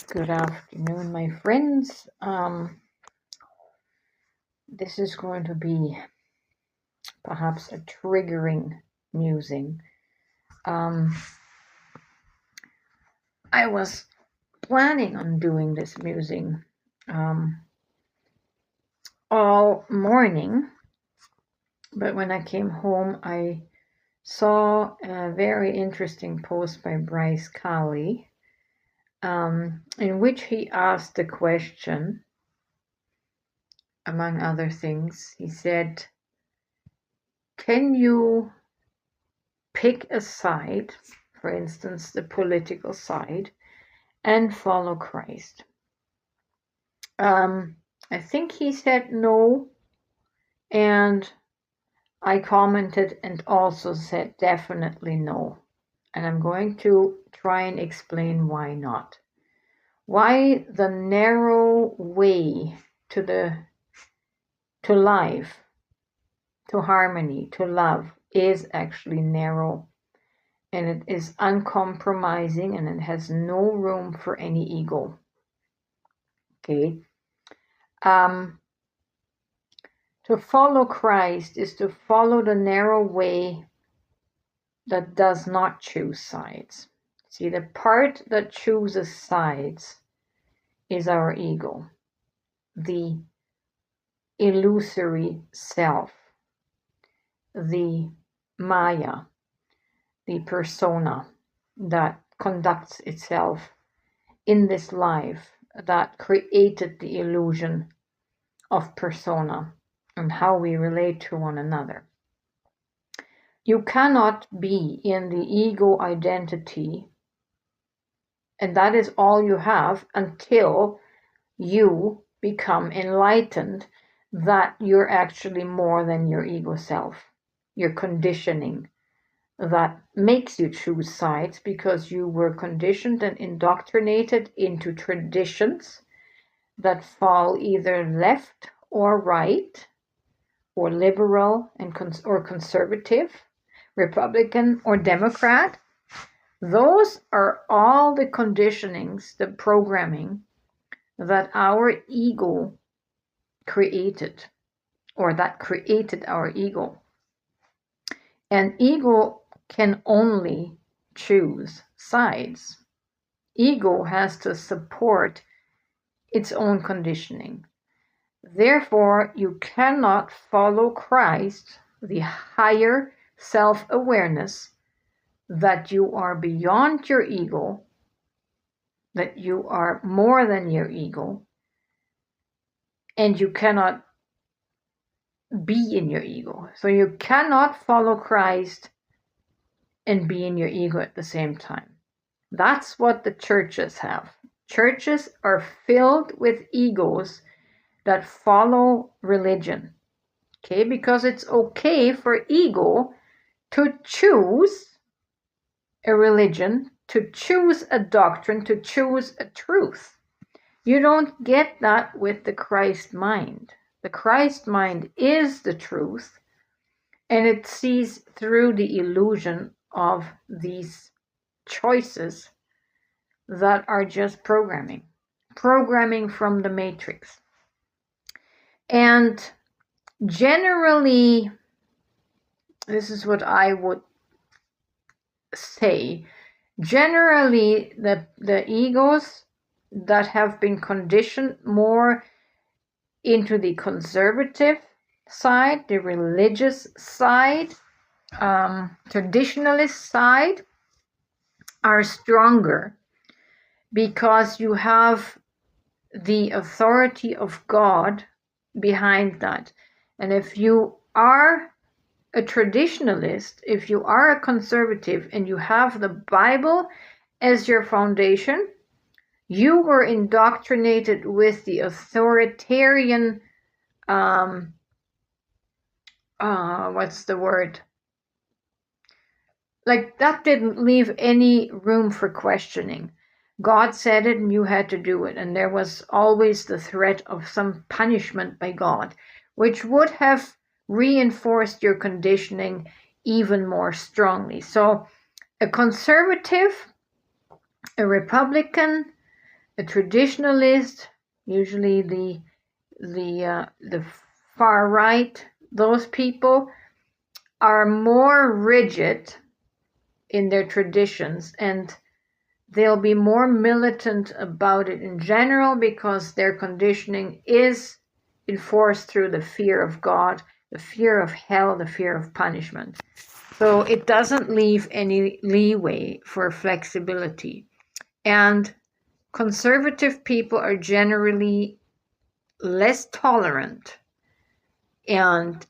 Good afternoon, my friends. This is going to be perhaps a triggering musing. I was planning on doing this musing all morning, but when I came home, I saw a very interesting post by Bryce Colley, in which he asked the question, among other things. He said, can you pick a side, for instance, the political side, and follow Christ? I think he said no, and I commented and also said definitely no. And I'm going to try and explain why not. Why the narrow way to life, to harmony, to love is actually narrow, and it is uncompromising, and it has no room for any ego. Okay. To follow Christ is to follow the narrow way that does not choose sides. See, the part that chooses sides is our ego, the illusory self, the Maya, the persona that conducts itself in this life, that created the illusion of persona and how we relate to one another. You cannot be in the ego identity, and that is all you have until you become enlightened that you're actually more than your ego self. Your conditioning that makes you choose sides because you were conditioned and indoctrinated into traditions that fall either left or right, or liberal and or conservative, Republican or Democrat. Those are all the conditionings, the programming that our ego created, or that created our ego. And ego can only choose sides. Ego has to support its own conditioning. Therefore, you cannot follow Christ, the higher self-awareness that you are beyond your ego, that you are more than your ego, and you cannot be in your ego. So you cannot follow Christ and be in your ego at the same time. That's what the churches have. Churches are filled with egos that follow religion. Okay, because it's okay for ego to choose a religion, to choose a doctrine, to choose a truth. You don't get that with the Christ mind. The Christ mind is the truth, and it sees through the illusion of these choices that are just programming from the matrix. And generally, this is what I would say, generally the egos that have been conditioned more into the conservative side, the religious side, traditionalist side, are stronger because you have the authority of God behind that. And if you are a traditionalist, if you are a conservative and you have the Bible as your foundation, you were indoctrinated with the authoritarian, what's the word? Like, that didn't leave any room for questioning. God said it and you had to do it. And there was always the threat of some punishment by God, which would have reinforced your conditioning even more strongly. So a conservative, a Republican, a traditionalist, usually the far right, those people are more rigid in their traditions, and they'll be more militant about it in general because their conditioning is enforced through the fear of God, the fear of hell, the fear of punishment. So it doesn't leave any leeway for flexibility. And conservative people are generally less tolerant and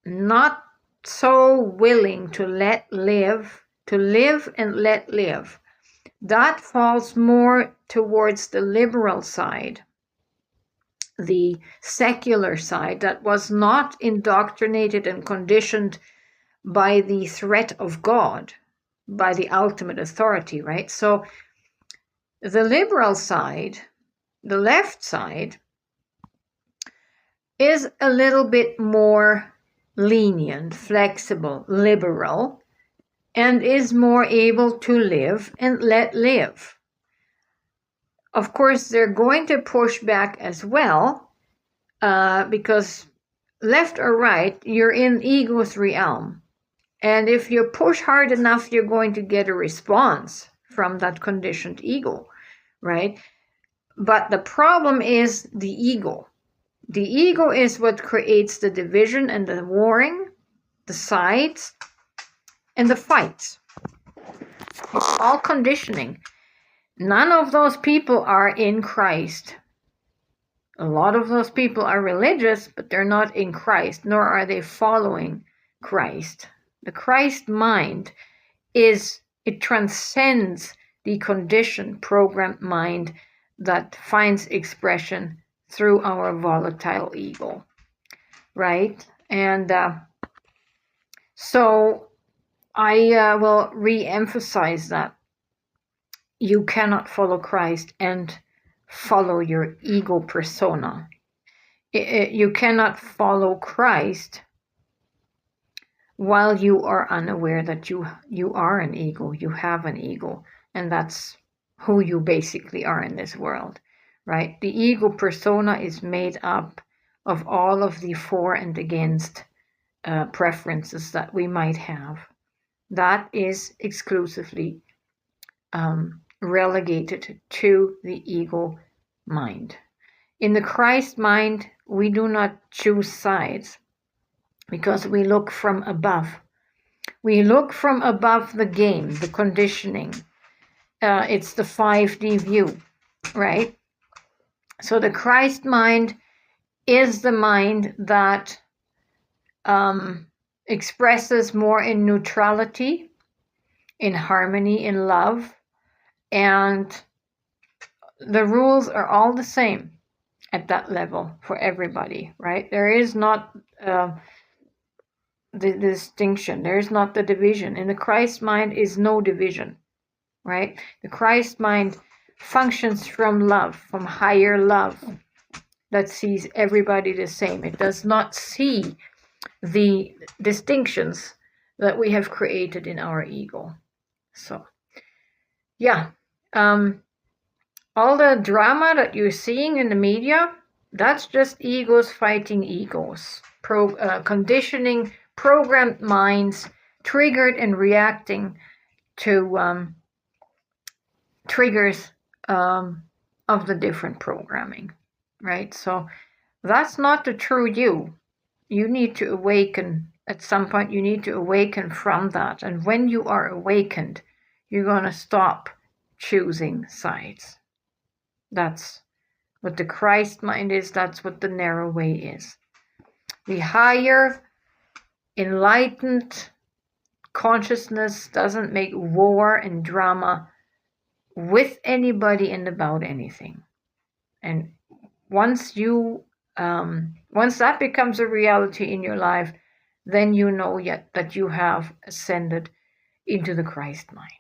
not so willing to live and let live. That falls more towards the liberal side, the secular side that was not indoctrinated and conditioned by the threat of God, by the ultimate authority, right? So the liberal side, the left side, is a little bit more lenient, flexible, liberal, and is more able to live and let live. Of course, they're going to push back as well, because left or right, you're in ego's realm. And if you push hard enough, you're going to get a response from that conditioned ego, right? But the problem is the ego. The ego is what creates the division and the warring, the sides, and the fights. It's all conditioning. None of those people are in Christ. A lot of those people are religious, but they're not in Christ, nor are they following Christ. The Christ mind it transcends the conditioned, programmed mind that finds expression through our volatile ego, right? And so I will re-emphasize that you cannot follow Christ and follow your ego persona. You cannot follow Christ while you are unaware that you are an ego, you have an ego, and that's who you basically are in this world, right? The ego persona is made up of all of the for and against preferences that we might have. That is exclusively relegated to the ego mind. In the Christ mind, we do not choose sides because we look from above. We look from above the game, the conditioning. It's the 5D view, right? So the Christ mind is the mind that expresses more in neutrality, in harmony, in love, and the rules are all the same at that level for everybody, right? There is not the distinction. There is not the division. In the Christ mind is no division, right? The Christ mind functions from love, from higher love that sees everybody the same. It does not see the distinctions that we have created in our ego. So, yeah. All the drama that you're seeing in the media, that's just egos fighting egos. Conditioning, programmed minds, triggered and reacting to triggers of the different programming, right? So that's not the true you. You need to awaken at some point. You need to awaken from that. And when you are awakened, you're going to stop choosing sides. That's what the Christ mind is. That's what the narrow way is. The higher enlightened consciousness doesn't make war and drama with anybody and about anything. And once that becomes a reality in your life, then you know yet that you have ascended into the Christ mind.